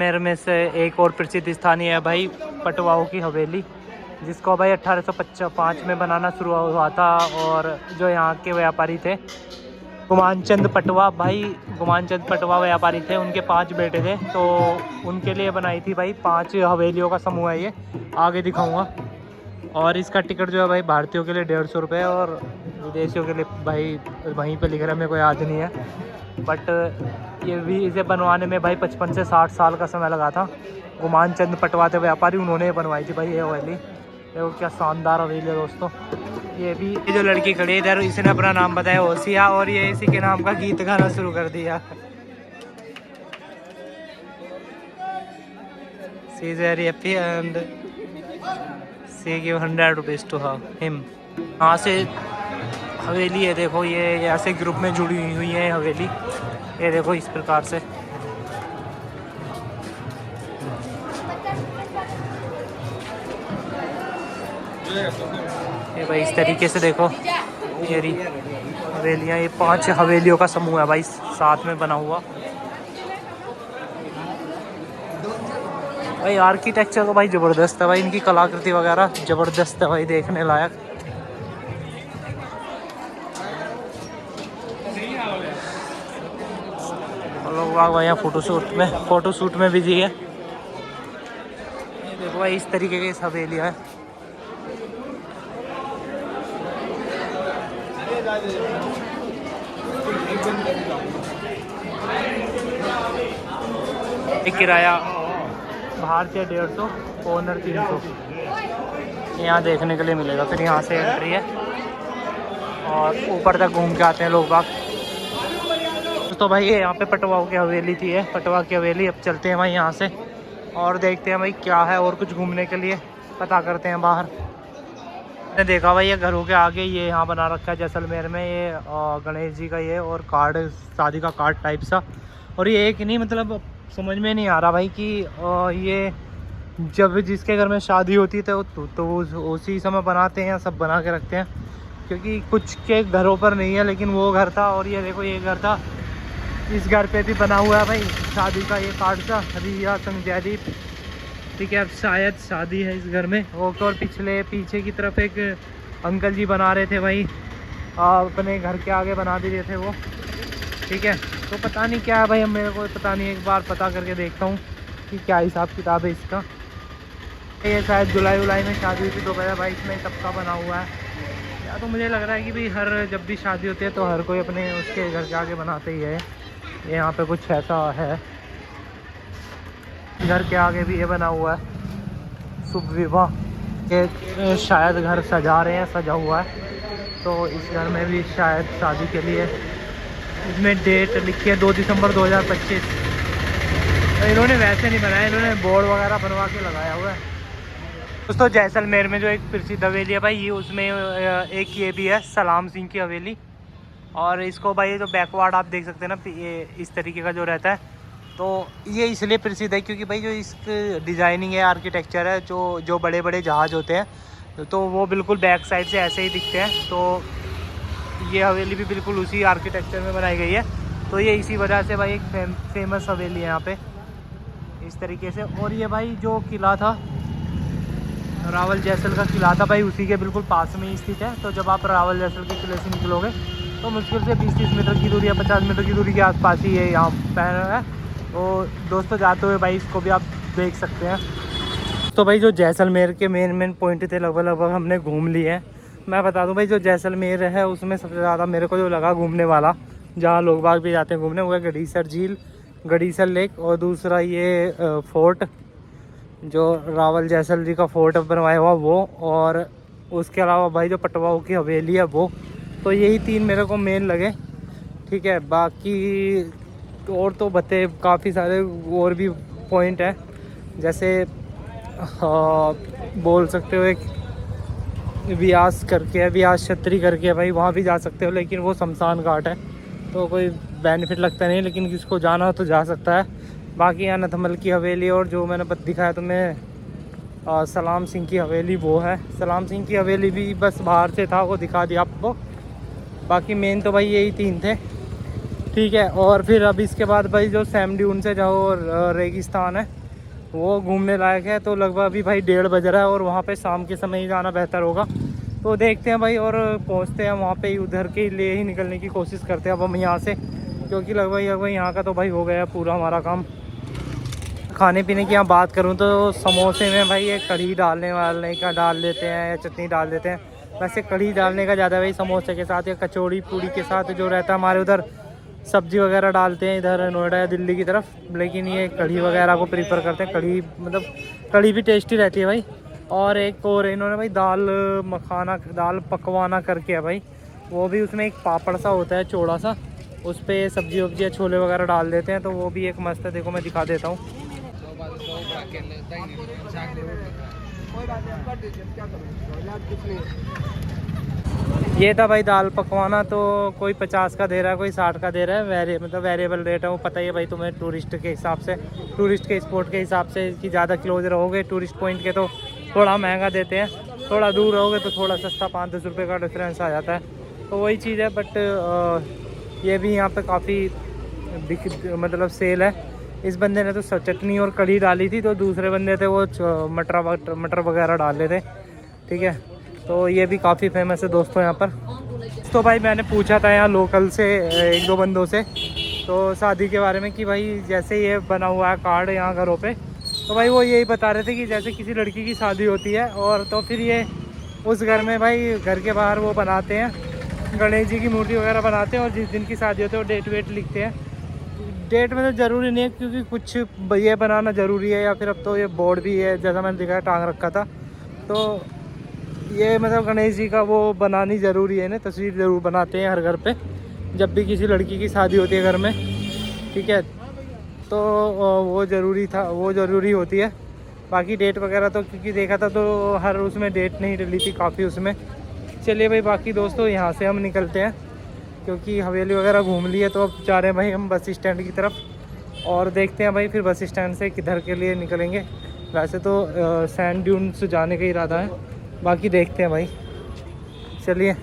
जैसलमेर में से एक और प्रसिद्ध स्थानीय है भाई पटवाओं की हवेली, जिसको भाई 1855 में बनाना शुरू हुआ था। और जो यहाँ के व्यापारी थे गुमान चंद पटवा, भाई गुमान चंद पटवा व्यापारी थे, उनके 5 बेटे थे, तो उनके लिए बनाई थी भाई 5 हवेलियों का समूह है ये, आगे दिखाऊंगा। और इसका टिकट जो है भाई भारतीयों के लिए 150 रुपये और विदेशियों के लिए भाई वहीं पे लिख रहा है, मेरे को याद नहीं है, बट ये भी इसे बनवाने में भाई 55 से 60 साल का समय लगा था। गुमान चंद पटवा थे व्यापारी, उन्होंने बनवाई थी भाई ये हवेली। देखो क्या शानदार हवेली है दोस्तों। ये भी ये जो लड़की खड़ी है इधर, इसने अपना नाम बताया ओसिया, और ये इसी के नाम का गीत गाना शुरू कर दिया। She is very happy and she give 100 rupees to her him। यहाँ से हवेली है, देखो ये ऐसे ग्रुप में जुड़ी हुई है हवेली, ये देखो इस प्रकार से। ये भाई इस तरीके से देखो ये हवेलियाँ, ये 5 हवेलियों का समूह है भाई साथ में बना हुआ। भाई आर्किटेक्चर तो भाई ज़बरदस्त है भाई, इनकी कलाकृति वगैरह ज़बरदस्त है भाई, देखने लायक। लोग भाई यहाँ फ़ोटोशूट में बिजी है। ये देखो भाई इस तरीके की हवेलियाँ है। एक किराया बाहर से 150, ओनर 300 यहाँ देखने के लिए मिलेगा। फिर यहाँ से एंट्री है और ऊपर तक घूम के आते हैं लोग बाग। तो भाई ये यहाँ पे पटवाओं की हवेली थी, है पटवा की हवेली। अब चलते हैं भाई यहाँ से और देखते हैं भाई क्या है, और कुछ घूमने के लिए पता करते हैं बाहर। मैंने देखा भाई ये घरों के आगे ये यहाँ बना रखा है जैसलमेर में, ये गणेश जी का ये, और कार्ड शादी का कार्ड टाइप सा। और ये एक नहीं, मतलब समझ में नहीं आ रहा भाई कि ये जब जिसके घर में शादी होती है तो उसी समय बनाते हैं या सब बना के रखते हैं, क्योंकि कुछ के घरों पर नहीं है, लेकिन वो घर था। और ये देखो ये घर था, इस घर पे भी बना हुआ है भाई शादी का ये कार्ड सा, रिया संग जयदीप। ठीक है, अब शायद शादी है इस घर में। और पीछे की तरफ एक अंकल जी बना रहे थे भाई, अपने घर के आगे बना भी रहे थे वो। ठीक है, तो पता नहीं क्या है भाई, मेरे को पता नहीं, एक बार पता करके देखता हूँ कि क्या हिसाब किताब है इसका। ये शायद जुलाई में शादी हुई थी 2022 में, तब का बना हुआ है। या तो मुझे लग रहा है कि भाई हर जब भी शादी होती है तो हर कोई अपने उसके घर के आगे बनाते ही है। ये यहाँ पे कुछ ऐसा है, घर के आगे भी ये bना हुआ है शुभ विवाह के, शायद घर सजा रहे हैं, सजा हुआ है। तो इस घर में भी शायद शादी के लिए इसमें डेट लिखी है 2 दिसंबर 2025। तो इन्होंने वैसे नहीं बनाया, इन्होंने बोर्ड वगैरह बनवा के लगाया हुआ है। दोस्तों जैसलमेर में जो एक प्रसिद्ध हवेली है भाई, ये उसमें एक ये भी है सलाम सिंह की हवेली। और इसको भाई जो बैकवार्ड आप देख सकते हैं ना, ये इस तरीके का जो रहता है, तो ये इसलिए प्रसिद्ध है क्योंकि भाई जो इसकी डिज़ाइनिंग है, आर्किटेक्चर है, जो बड़े बड़े जहाज़ होते हैं तो वो बिल्कुल बैक साइड से ऐसे ही दिखते हैं। तो ये हवेली भी बिल्कुल उसी आर्किटेक्चर में बनाई गई है। तो ये इसी वजह से भाई एक फेमस हवेली है यहाँ पे इस तरीके से। और ये भाई जो किला था, रावल जैसल का किला था भाई, उसी के बिल्कुल पास में ही स्थित है। तो जब आप रावल जैसल के किले से निकलोगे तो मुश्किल से 20-30 मीटर की दूरी या 50 मीटर की दूरी के आसपास ही ये यहाँ पर है। तो दोस्तों जाते हुए भाई इसको भी आप देख सकते हैं। तो भाई जो जैसलमेर के मेन पॉइंट थे लगभग हमने घूम लिए हैं। मैं बता दूं भाई जो जैसलमेर है उसमें सबसे ज़्यादा मेरे को जो लगा घूमने वाला, जहाँ लोग बाग भी जाते हैं घूमने, वो है गढ़ीसर झील, गढ़ीसर लेक, और दूसरा ये फोर्ट जो रावल जैसल जी का फोर्ट बनवाया हुआ वो, और उसके अलावा भाई जो पटवाओं की हवेली है वो। तो यही 3 मेरे को मेन लगे। ठीक है, बाकी और तो बते काफ़ी सारे और भी पॉइंट हैं, जैसे बोल सकते हो एक व्यास करके है, व्यास छतरी करके है भाई, वहाँ भी जा सकते हो, लेकिन वो शमशान घाट है तो कोई बेनिफिट लगता नहीं, लेकिन किसको जाना हो तो जा सकता है। बाकी यहाँ नथमल की हवेली, और जो मैंने दिखाया तुम्हें सलाम सिंह की हवेली, वो है। सलाम सिंह की हवेली भी बस बाहर से था, वो दिखा दिया आपको। बाकी मेन तो भाई यही 3 थे। ठीक है, और फिर अब इसके बाद भाई जो सैम ड्यून से जाओ और रेगिस्तान है, वो घूमने लायक है। तो लगभग अभी भाई 1:30 बज रहा है और वहाँ पे शाम के समय ही जाना बेहतर होगा। तो देखते हैं भाई, और पहुँचते हैं वहाँ पे, उधर के लिए ही निकलने की कोशिश करते हैं अब हम यहाँ से, क्योंकि लगभग यहाँ का तो भाई हो गया पूरा हमारा काम। खाने पीने की यहाँ बात करूँ तो समोसे में भाई ये कढ़ी डालने का डाल लेते हैं या चटनी डाल देते हैं। वैसे कढ़ी डालने का ज़्यादा भाई समोसे के साथ या कचौड़ी पूड़ी के साथ जो रहता है हमारे उधर, सब्जी वगैरह डालते हैं इधर नोएडा या दिल्ली की तरफ, लेकिन ये कढ़ी वगैरह को प्रीफर करते हैं। कढ़ी मतलब कढ़ी भी टेस्टी रहती है भाई। और एक और इन्होंने भाई दाल पकवाना करके है भाई, वो भी उसमें एक पापड़ सा होता है चौड़ा सा, उस पर सब्जी वब्जी छोले वगैरह डाल देते हैं, तो वो भी एक मस्त है। देखो मैं दिखा देता हूँ। ये था भाई दाल पकवाना। तो कोई 50 का दे रहा है, कोई 60 का दे रहा है। मतलब वेरिएबल रेट है, वो पता ही है भाई तुम्हें, टूरिस्ट के हिसाब से, टूरिस्ट के स्पॉट के हिसाब से कि ज़्यादा क्लोज रहोगे टूरिस्ट पॉइंट के तो थोड़ा महंगा देते हैं, थोड़ा दूर रहोगे तो थोड़ा सस्ता, 5-10 रुपये का डिफरेंस आ जाता है। तो वही चीज़ है। बट ये भी यहाँ पे काफ़ी मतलब सेल है। इस बंदे ने तो चटनी और कढ़ी डाली थी, तो दूसरे बंदे थे वो मटर वगैरह डाल रहे थे। ठीक है, तो ये भी काफ़ी फेमस है दोस्तों यहाँ पर। तो भाई मैंने पूछा था यहाँ लोकल से 1-2 बंदों से तो शादी के बारे में कि भाई जैसे ये बना हुआ है कार्ड यहाँ घरों पे, तो भाई वो यही बता रहे थे कि जैसे किसी लड़की की शादी होती है और तो फिर ये उस घर में भाई घर के बाहर वो बनाते हैं, गणेश जी की मूर्ति वगैरह बनाते हैं, और जिस दिन की शादी होती है वो डेट वेट लिखते हैं। डेट में तो ज़रूरी नहीं है, क्योंकि कुछ ये बनाना ज़रूरी है, या फिर अब तो ये बोर्ड भी है जैसा मैंने दिखाया टांग रखा था। तो ये मतलब गणेश जी का वो बनानी ज़रूरी है ना, तस्वीर ज़रूर बनाते हैं हर घर पे जब भी किसी लड़की की शादी होती है घर में। ठीक है, तो वो ज़रूरी होती है। बाकी डेट वगैरह तो क्योंकि देखा था तो हर उसमें डेट नहीं डली थी काफ़ी उसमें। चलिए भाई, बाकी दोस्तों यहाँ से हम निकलते हैं, क्योंकि हवेली वगैरह घूम ली है, तो अब जा रहे हैं भाई हम बस स्टैंड की तरफ, और देखते हैं भाई फिर बस स्टैंड से किधर के लिए निकलेंगे। वैसे तो सैंड ड्यून्स जाने का इरादा है, बाकी देखते हैं भाई। चलिए।